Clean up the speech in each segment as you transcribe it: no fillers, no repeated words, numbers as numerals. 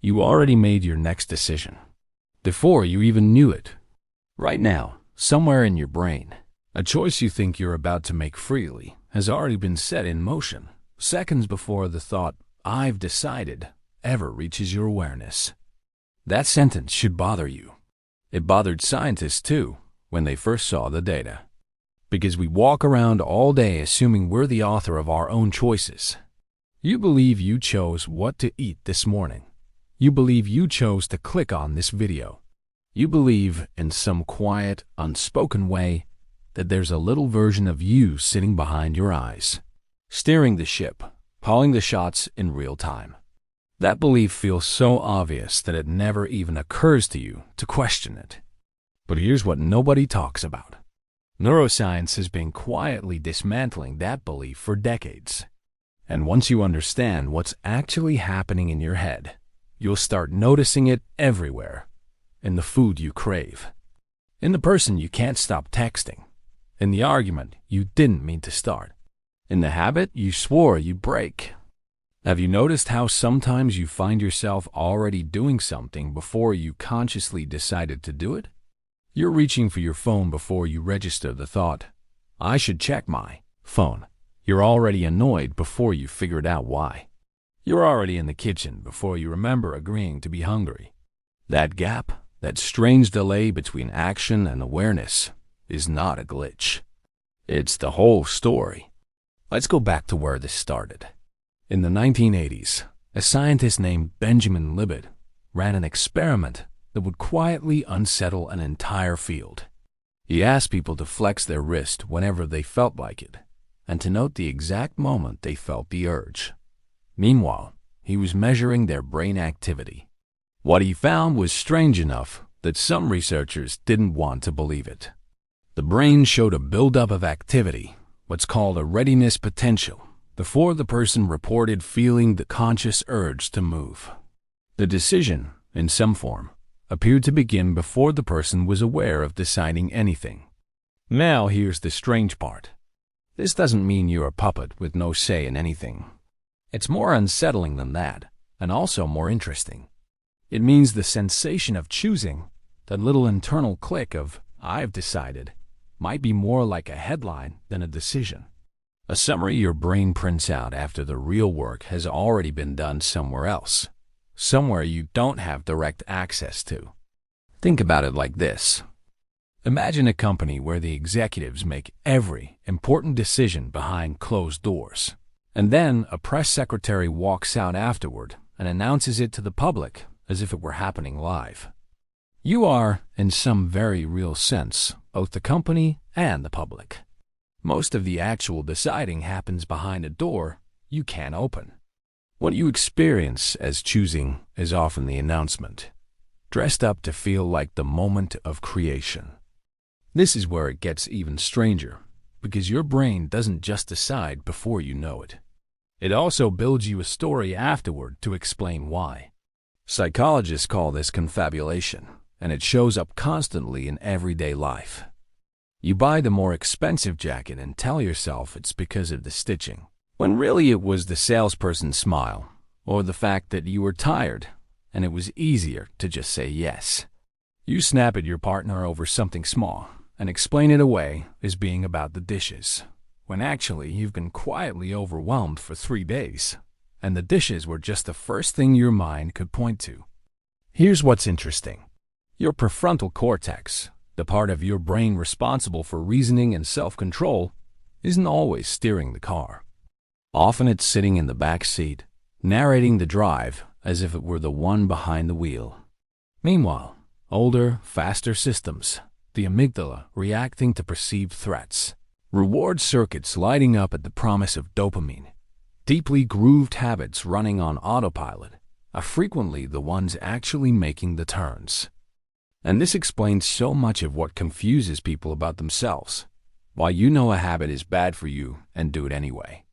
You already made your next decision before you even knew it. Right now, somewhere in your brain, a choice you think you're about to make freely has already been set in motion, seconds before the thought, "I've decided," ever reaches your awareness. That sentence should bother you. It bothered scientists too when they first saw the data. Because we walk around all day assuming we're the author of our own choices. You believe you chose what to eat this morning. You believe you chose to click on this video. You believe, in some quiet, unspoken way, that there's a little version of you sitting behind your eyes, steering the ship, calling the shots in real time. That belief feels so obvious that it never even occurs to you to question it. But here's what nobody talks about. Neuroscience has been quietly dismantling that belief for decades. And once you understand what's actually happening in your head, you'll start noticing it everywhere. In the food you crave. In the person you can't stop texting. In the argument you didn't mean to start. In the habit you swore you'd break. Have you noticed how sometimes you find yourself already doing something before you consciously decided to do it? You're reaching for your phone before you register the thought, "I should check my phone." You're already annoyed before you figured out why. You're already in the kitchen before you remember agreeing to be hungry. That gap, that strange delay between action and awareness, is not a glitch. It's the whole story. Let's go back to where this started. In the 1980s, a scientist named Benjamin Libet ran an experiment that would quietly unsettle an entire field. He asked people to flex their wrist whenever they felt like it, and to note the exact moment they felt the urge. Meanwhile, he was measuring their brain activity. What he found was strange enough that some researchers didn't want to believe it. The brain showed a buildup of activity, what's called a readiness potential, before the person reported feeling the conscious urge to move. The decision, in some form, appeared to begin before the person was aware of deciding anything. Now here's the strange part. This doesn't mean you're a puppet with no say in anything. It's more unsettling than that, and also more interesting. It means the sensation of choosing, that little internal click of, "I've decided," might be more like a headline than a decision. A summary your brain prints out after the real work has already been done somewhere else, somewhere you don't have direct access to. Think about it like this. Imagine a company where the executives make every important decision behind closed doors, and then a press secretary walks out afterward and announces it to the public as if it were happening live. You are, in some very real sense, both the company and the public. Most of the actual deciding happens behind a door you can't open. What you experience as choosing is often the announcement, dressed up to feel like the moment of creation. This is where it gets even stranger, because your brain doesn't just decide before you know it. It also builds you a story afterward to explain why. Psychologists call this confabulation, and it shows up constantly in everyday life. You buy the more expensive jacket and tell yourself it's because of the stitching, when really it was the salesperson's smile, or the fact that you were tired, and it was easier to just say yes. You snap at your partner over something small, and explain it away as being about the dishes, when actually you've been quietly overwhelmed for 3 days, and the dishes were just the first thing your mind could point to. Here's what's interesting. Your prefrontal cortex, the part of your brain responsible for reasoning and self-control, isn't always steering the car. Often it's sitting in the back seat, narrating the drive as if it were the one behind the wheel. Meanwhile, older, faster systems, the amygdala reacting to perceived threats, reward circuits lighting up at the promise of dopamine, deeply grooved habits running on autopilot, are frequently the ones actually making the turns. And this explains so much of what confuses people about themselves, why you know a habit is bad for you and do it anyway,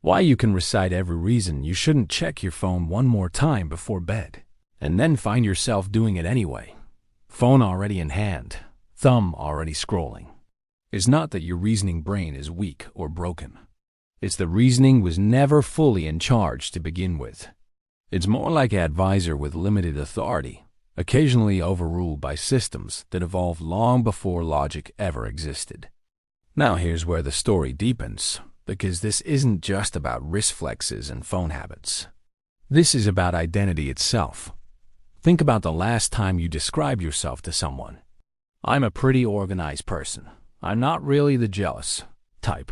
why you can recite every reason you shouldn't check your phone one more time before bed, and then find yourself doing it anyway, phone already in hand, thumb already scrolling. It's not that your reasoning brain is weak or broken. It's the reasoning was never fully in charge to begin with. It's more like an advisor with limited authority, occasionally overruled by systems that evolved long before logic ever existed. Now here's where the story deepens, because this isn't just about wrist flexes and phone habits. This is about identity itself. Think about the last time you described yourself to someone. I'm a pretty organized person. I'm not really the jealous type.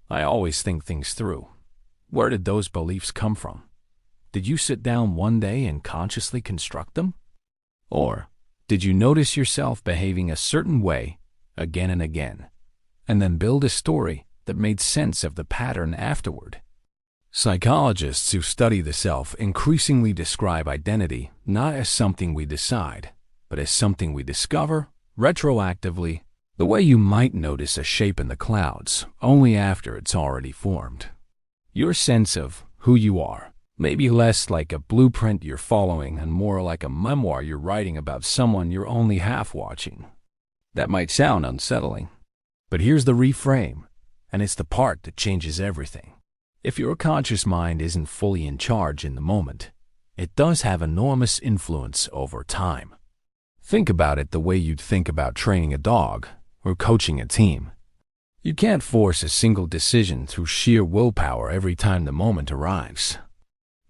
I always think things through. Where did those beliefs come from? Did you sit down one day and consciously construct them? Or did you notice yourself behaving a certain way again and again, and then build a story that made sense of the pattern afterward? Psychologists who study the self increasingly describe identity not as something we decide, but as something we discover retroactively, the way you might notice a shape in the clouds only after it's already formed. Your sense of who you are may be less like a blueprint you're following and more like a memoir you're writing about someone you're only half watching. That might sound unsettling, but here's the reframe, and it's the part that changes everything. If your conscious mind isn't fully in charge in the moment, it does have enormous influence over time. Think about it the way you'd think about training a dog or coaching a team. You can't force a single decision through sheer willpower every time the moment arrives.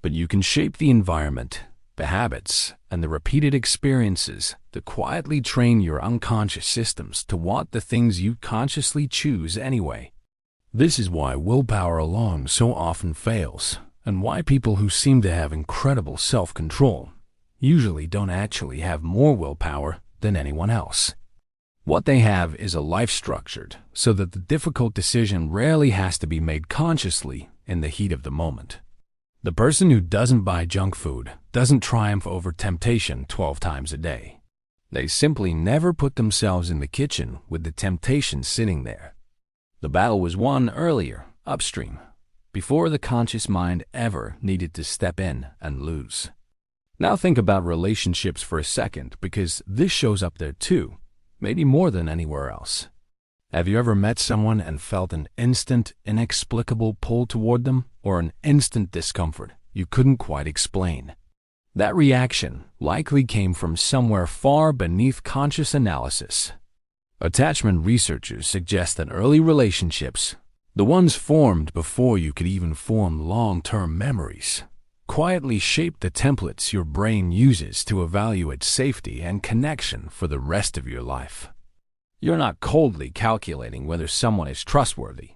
But you can shape the environment, the habits, and the repeated experiences that quietly train your unconscious systems to want the things you consciously choose anyway. This is why willpower alone so often fails, and why people who seem to have incredible self-control usually don't actually have more willpower than anyone else. What they have is a life structured so that the difficult decision rarely has to be made consciously in the heat of the moment. The person who doesn't buy junk food doesn't triumph over temptation 12 times a day. They simply never put themselves in the kitchen with the temptation sitting there. The battle was won earlier, upstream, before the conscious mind ever needed to step in and lose. Now think about relationships for a second, because this shows up there too, maybe more than anywhere else. Have you ever met someone and felt an instant, inexplicable pull toward them, or an instant discomfort you couldn't quite explain? That reaction likely came from somewhere far beneath conscious analysis. Attachment researchers suggest that early relationships, the ones formed before you could even form long-term memories, quietly shape the templates your brain uses to evaluate safety and connection for the rest of your life. You're not coldly calculating whether someone is trustworthy.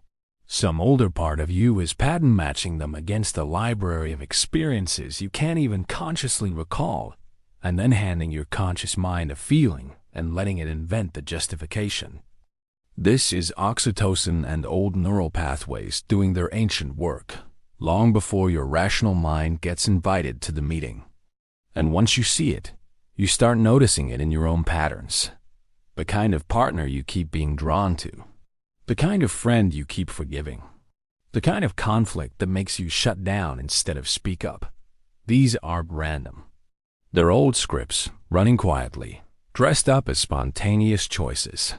Some older part of you is pattern matching them against a library of experiences you can't even consciously recall, and then handing your conscious mind a feeling and letting it invent the justification. This is oxytocin and old neural pathways doing their ancient work, long before your rational mind gets invited to the meeting. And once you see it, you start noticing it in your own patterns. The kind of partner you keep being drawn to. The kind of friend you keep forgiving. The kind of conflict that makes you shut down instead of speak up. These aren't random. They're old scripts, running quietly, dressed up as spontaneous choices.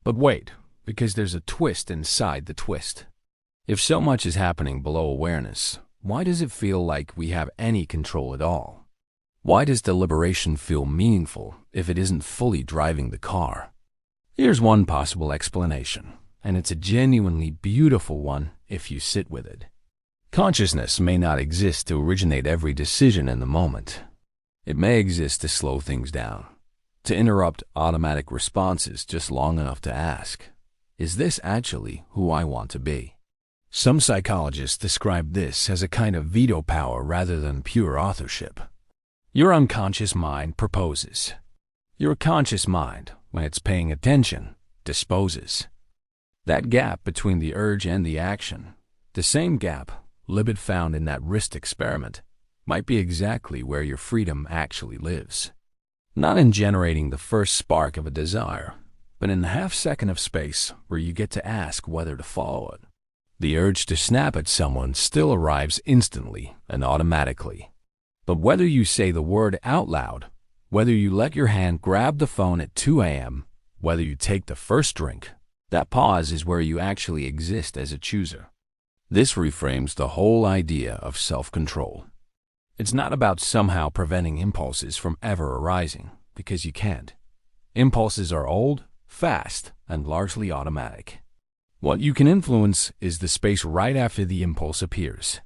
But wait, because there's a twist inside the twist. If so much is happening below awareness, why does it feel like we have any control at all? Why does deliberation feel meaningful if it isn't fully driving the car? Here's one possible explanation, and it's a genuinely beautiful one if you sit with it. Consciousness may not exist to originate every decision in the moment. It may exist to slow things down, to interrupt automatic responses just long enough to ask, is this actually who I want to be? Some psychologists describe this as a kind of veto power rather than pure authorship. Your unconscious mind proposes. Your conscious mind, when it's paying attention, disposes. That gap between the urge and the action, the same gap Libet found in that wrist experiment, might be exactly where your freedom actually lives. Not in generating the first spark of a desire, but in the half-second of space where you get to ask whether to follow it. The urge to snap at someone still arrives instantly and automatically. But whether you say the word out loud, whether you let your hand grab the phone at 2 a.m., whether you take the first drink, that pause is where you actually exist as a chooser. This reframes the whole idea of self-control. It's not about somehow preventing impulses from ever arising, because you can't. Impulses are old, fast, and largely automatic. What you can influence is the space right after the impulse appears.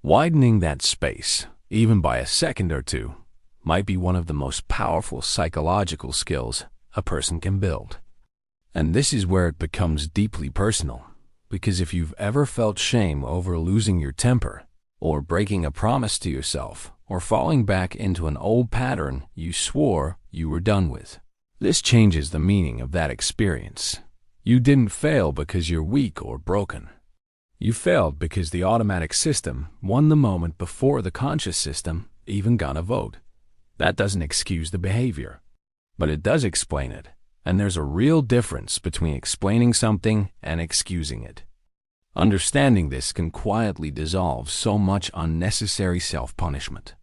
Widening that space, even by a second or two, might be one of the most powerful psychological skills a person can build. And this is where it becomes deeply personal, because if you've ever felt shame over losing your temper, or breaking a promise to yourself, or falling back into an old pattern you swore you were done with, this changes the meaning of that experience. You didn't fail because you're weak or broken. You failed because the automatic system won the moment before the conscious system even got a vote. That doesn't excuse the behavior, but it does explain it, and there's a real difference between explaining something and excusing it. Understanding this can quietly dissolve so much unnecessary self-punishment,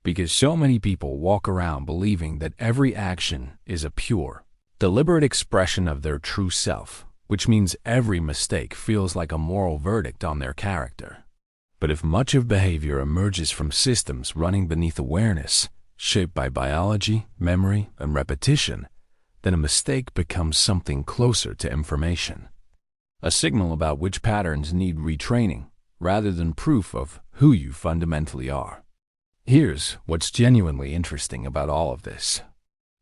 because so many people walk around believing that every action is a pure, deliberate expression of their true self, which means every mistake feels like a moral verdict on their character. But if much of behavior emerges from systems running beneath awareness, shaped by biology, memory, and repetition, then a mistake becomes something closer to information. A signal about which patterns need retraining, rather than proof of who you fundamentally are. Here's what's genuinely interesting about all of this.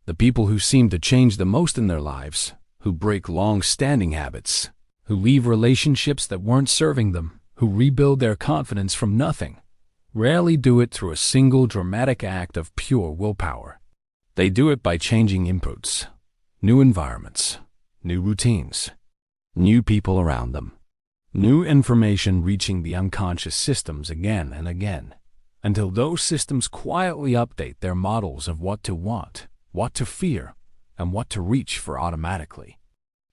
The people who seem to change the most in their lives, who break long-standing habits, who leave relationships that weren't serving them, who rebuild their confidence from nothing, rarely do it through a single dramatic act of pure willpower. They do it by changing inputs, new environments, new routines, new people around them, new information reaching the unconscious systems again and again, until those systems quietly update their models of what to want, what to fear, and what to reach for automatically.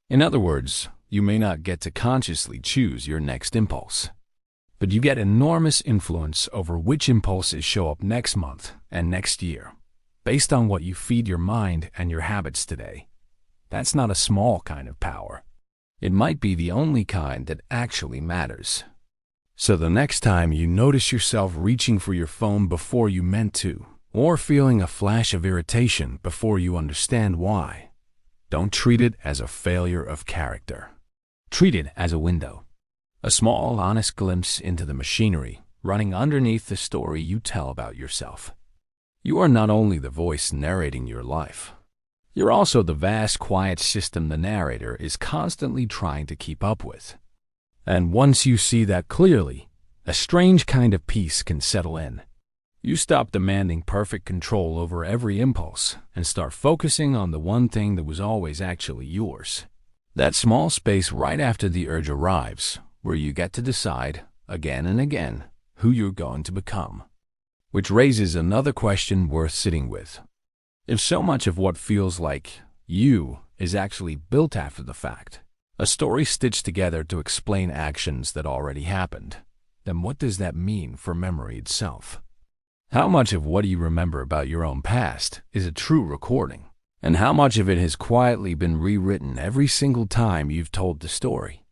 In other words, you may not get to consciously choose your next impulse, but you get enormous influence over which impulses show up next month and next year, based on what you feed your mind and your habits today. That's not a small kind of power. It might be the only kind that actually matters. So the next time you notice yourself reaching for your phone before you meant to, or feeling a flash of irritation before you understand why, don't treat it as a failure of character. Treat it as a window, a small, honest glimpse into the machinery running underneath the story you tell about yourself. You are not only the voice narrating your life, you're also the vast, quiet system the narrator is constantly trying to keep up with. And once you see that clearly, a strange kind of peace can settle in. You stop demanding perfect control over every impulse and start focusing on the one thing that was always actually yours. That small space right after the urge arrives, where you get to decide, again and again, who you're going to become. Which raises another question worth sitting with. If so much of what feels like you is actually built after the fact, a story stitched together to explain actions that already happened, then what does that mean for memory itself? How much of what you remember about your own past is a true recording, and how much of it has quietly been rewritten every single time you've told the story?